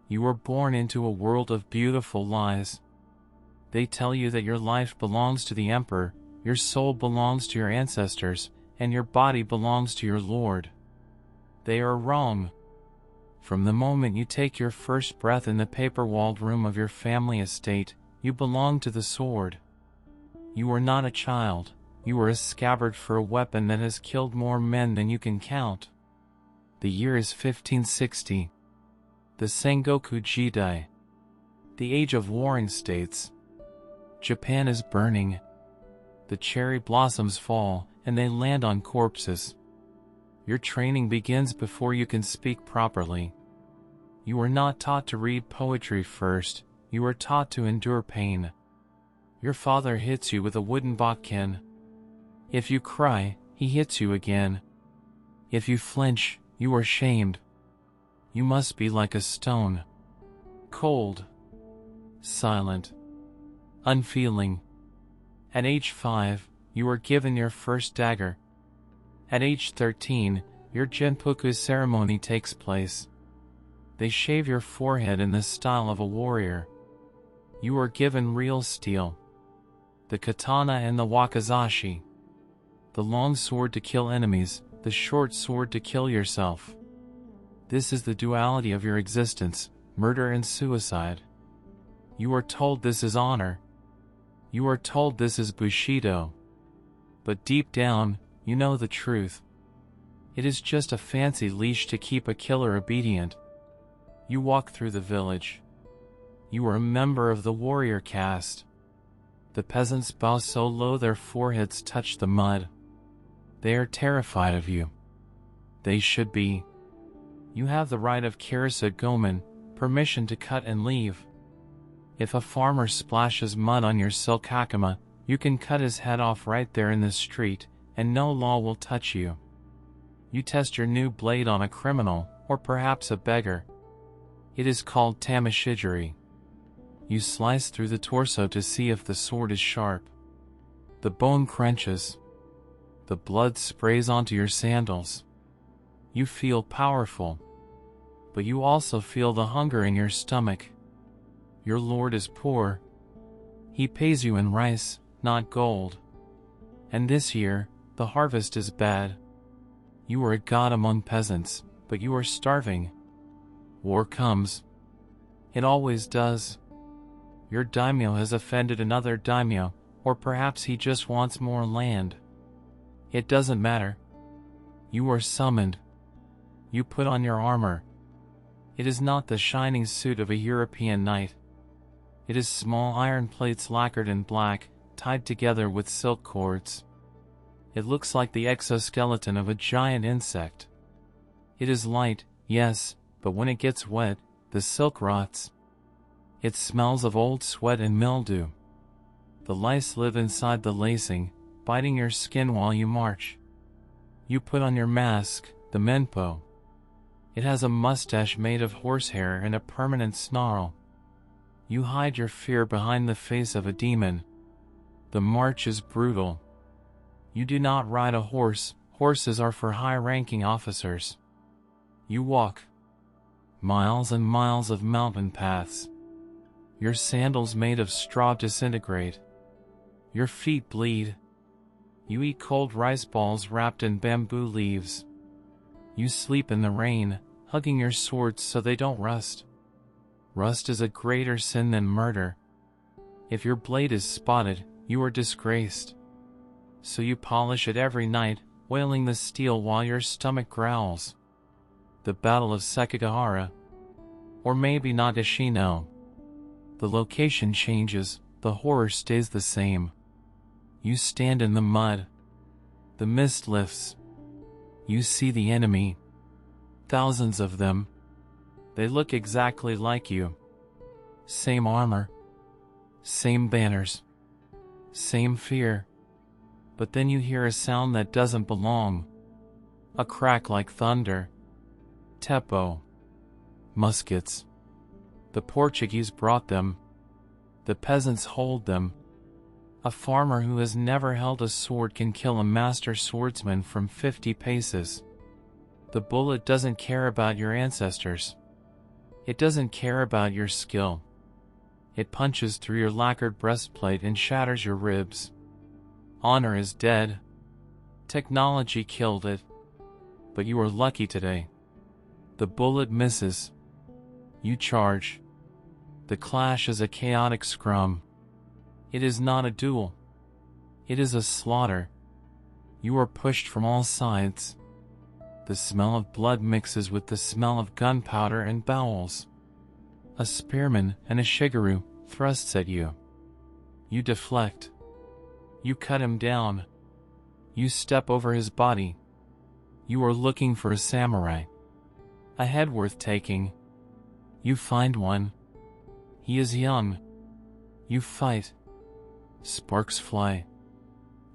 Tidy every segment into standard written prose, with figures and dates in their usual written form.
You were born into a world of beautiful lies. They tell you that your life belongs to the Emperor, your soul belongs to your ancestors, and your body belongs to your Lord. They are wrong. From the moment you take your first breath in the paper-walled room of your family estate, you belong to the sword. You are not a child, you are a scabbard for a weapon that has killed more men than you can count. The year is 1560. The Sengoku Jidai. The age of warring states. Japan is burning. The cherry blossoms fall, and they land on corpses. Your training begins before you can speak properly. You are not taught to read poetry first, you are taught to endure pain. Your father hits you with a wooden bodkin. If you cry, he hits you again. If you flinch, you are shamed. You must be like a stone. Cold. Silent. Unfeeling. At age 5, you are given your first dagger. At age 13, your Seppuku ceremony takes place. They shave your forehead in the style of a warrior. You are given real steel. The katana and the wakizashi. The long sword to kill enemies, the short sword to kill yourself. This is the duality of your existence, murder and suicide. You are told this is honor. You are told this is Bushido. But deep down, you know the truth. It is just a fancy leash to keep a killer obedient. You walk through the village. You are a member of the warrior caste. The peasants bow so low their foreheads touch the mud. They are terrified of you. They should be. You have the right of Kirisa Gomen, permission to cut and leave. If a farmer splashes mud on your silk hakama, you can cut his head off right there in the street, and no law will touch you. You test your new blade on a criminal, or perhaps a beggar. It is called tamashigiri. You slice through the torso to see if the sword is sharp. The bone crunches. The blood sprays onto your sandals. You feel powerful. But you also feel the hunger in your stomach. Your lord is poor. He pays you in rice, not gold. And this year, the harvest is bad. You are a god among peasants, but you are starving. War comes. It always does. Your daimyo has offended another daimyo, or perhaps he just wants more land. It doesn't matter. You are summoned. You put on your armor. It is not the shining suit of a European knight. It is small iron plates lacquered in black, tied together with silk cords. It looks like the exoskeleton of a giant insect. It is light, yes, but when it gets wet, the silk rots. It smells of old sweat and mildew. The lice live inside the lacing, biting your skin while you march. You put on your mask, the menpo. It has a mustache made of horsehair and a permanent snarl. You hide your fear behind the face of a demon. The march is brutal. You do not ride a horse, horses are for high-ranking officers. You walk. Miles and miles of mountain paths. Your sandals made of straw disintegrate. Your feet bleed. You eat cold rice balls wrapped in bamboo leaves. You sleep in the rain, hugging your swords so they don't rust. Rust is a greater sin than murder. If your blade is spotted, you are disgraced. So you polish it every night, oiling the steel while your stomach growls. The Battle of Sekigahara. Or maybe Nagashino. The location changes, the horror stays the same. You stand in the mud. The mist lifts. You see the enemy. Thousands of them. They look exactly like you. Same armor. Same banners. Same fear. But then you hear a sound that doesn't belong. A crack like thunder. Teppo. Muskets. The Portuguese brought them. The peasants hold them. A farmer who has never held a sword can kill a master swordsman from 50 paces. The bullet doesn't care about your ancestors. It doesn't care about your skill. It punches through your lacquered breastplate and shatters your ribs. Honor is dead. Technology killed it. But you are lucky today. The bullet misses. You charge. The clash is a chaotic scrum. It is not a duel. It is a slaughter. You are pushed from all sides. The smell of blood mixes with the smell of gunpowder and bowels. A spearman and a shigaroo thrusts at you. You deflect. You cut him down. You step over his body. You are looking for a samurai. A head worth taking. You find one. He is young. You fight. Sparks fly.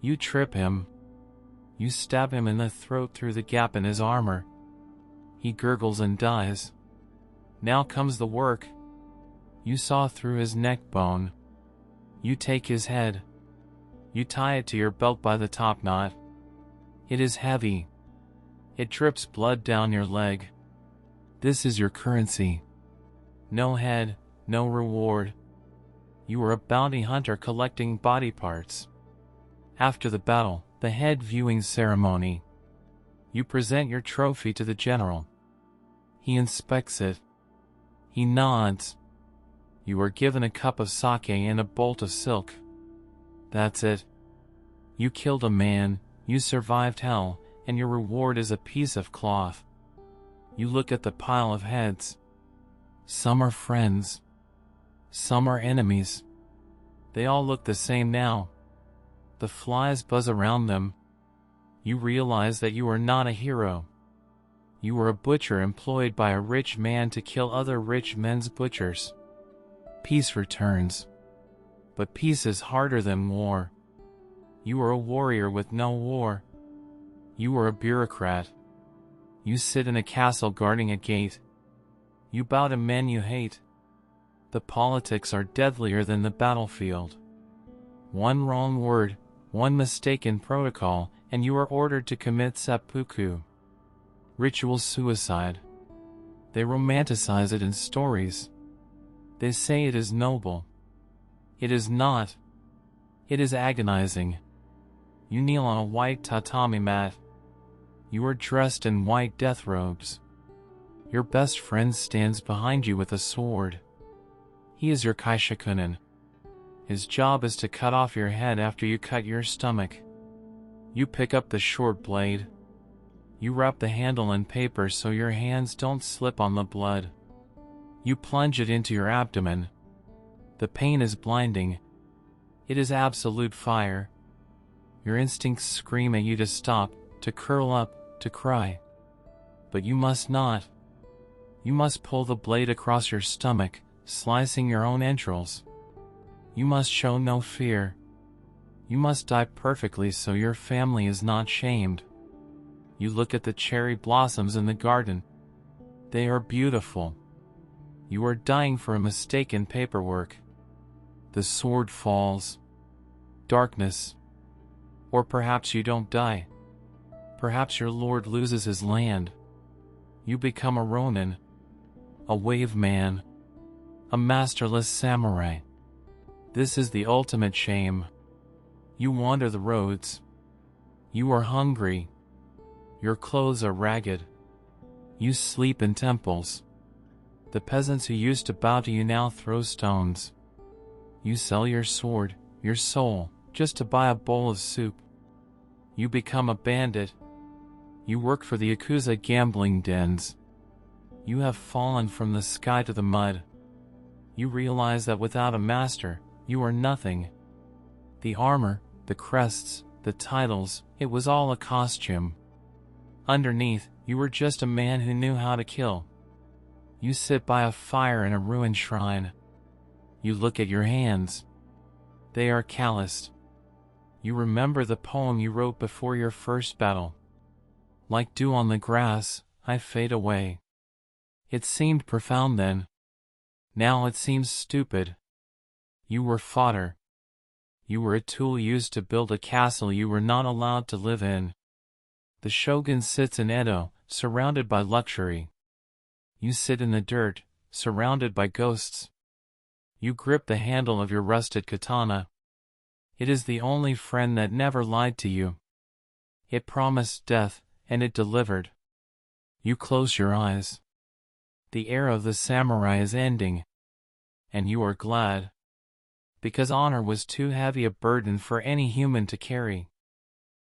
You trip him. You stab him in the throat through the gap in his armor. He gurgles and dies. Now comes the work. You saw through his neck bone. You take his head. You tie it to your belt by the top knot. It is heavy. It drips blood down your leg. This is your currency. No head, no reward. You are a bounty hunter collecting body parts. After the battle, the head viewing ceremony. You present your trophy to the general. He inspects it. He nods. You are given a cup of sake and a bolt of silk. That's it. You killed a man, you survived hell, and your reward is a piece of cloth. You look at the pile of heads. Some are friends. Some are enemies. They all look the same now. The flies buzz around them. You realize that you are not a hero. You are a butcher employed by a rich man to kill other rich men's butchers. Peace returns. But peace is harder than war. You are a warrior with no war. You are a bureaucrat. You sit in a castle guarding a gate. You bow to men you hate. The politics are deadlier than the battlefield. One wrong word, one mistaken protocol, and you are ordered to commit seppuku. Ritual suicide. They romanticize it in stories. They say it is noble. It is not. It is agonizing. You kneel on a white tatami mat. You are dressed in white death robes. Your best friend stands behind you with a sword. He is your kaishakunin. His job is to cut off your head after you cut your stomach. You pick up the short blade. You wrap the handle in paper so your hands don't slip on the blood. You plunge it into your abdomen. The pain is blinding. It is absolute fire. Your instincts scream at you to stop, to curl up, to cry. But you must not. You must pull the blade across your stomach, slicing your own entrails. You must show no fear. You must die perfectly so your family is not shamed. You look at the cherry blossoms in the garden. They are beautiful. You are dying for a mistake in paperwork. The sword falls. Darkness. Or perhaps you don't die. Perhaps your lord loses his land. You become a ronin, a wave man, a masterless samurai. This is the ultimate shame. You wander the roads. You are hungry. Your clothes are ragged. You sleep in temples. The peasants who used to bow to you now throw stones. You sell your sword, your soul, just to buy a bowl of soup. You become a bandit. You work for the Yakuza gambling dens. You have fallen from the sky to the mud. You realize that without a master, you are nothing. The armor, the crests, the titles, it was all a costume. Underneath, you were just a man who knew how to kill. You sit by a fire in a ruined shrine. You look at your hands. They are calloused. You remember the poem you wrote before your first battle. Like dew on the grass, I fade away. It seemed profound then. Now it seems stupid. You were fodder. You were a tool used to build a castle you were not allowed to live in. The shogun sits in Edo, surrounded by luxury. You sit in the dirt, surrounded by ghosts. You grip the handle of your rusted katana. It is the only friend that never lied to you. It promised death, and it delivered. You close your eyes. The era of the samurai is ending. And you are glad. Because honor was too heavy a burden for any human to carry.